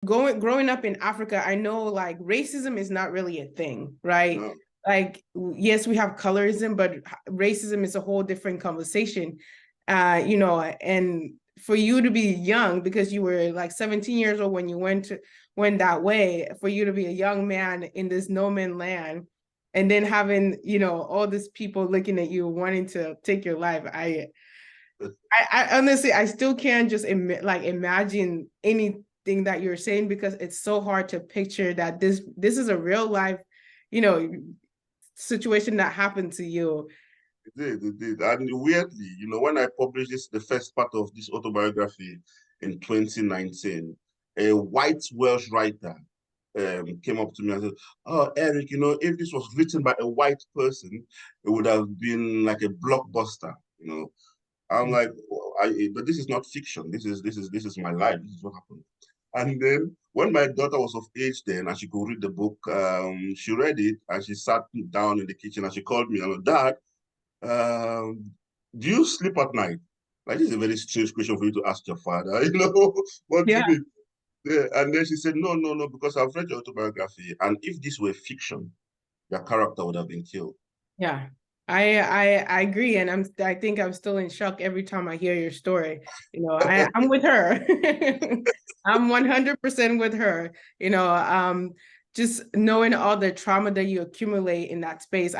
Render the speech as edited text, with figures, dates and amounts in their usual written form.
growing up in Africa, I know like racism is not really a thing, right? No. Like, yes, we have colorism, but racism is a whole different conversation. And for you to be young, because you were like 17 years old when you went that way, for you to be a young man in this no man land, and then having, all these people looking at you wanting to take your life. I honestly, I still can't just imagine anything that you're saying, because it's so hard to picture that this is a real life, you know, situation that happened to you. It did. And weirdly, when I published the first part of this autobiography in 2019, a white Welsh writer came up to me and said, "Oh, Eric, if this was written by a white person, it would have been like a blockbuster." I'm like, but this is not fiction. This is my life. This is what happened. And then when my daughter was of age then and she could read the book, she read it and she sat down in the kitchen and she called me and said, "Dad, um, do you sleep at night?" Like, this is a very strange question for you to ask your father, What do Yeah. you mean? Yeah. And then she said, "No, no, no, because I've read your autobiography. And if this were fiction, your character would have been killed." Yeah. I agree. And I think I'm still in shock every time I hear your story. I'm with her. I'm 100% with her. Just knowing all the trauma that you accumulate in that space.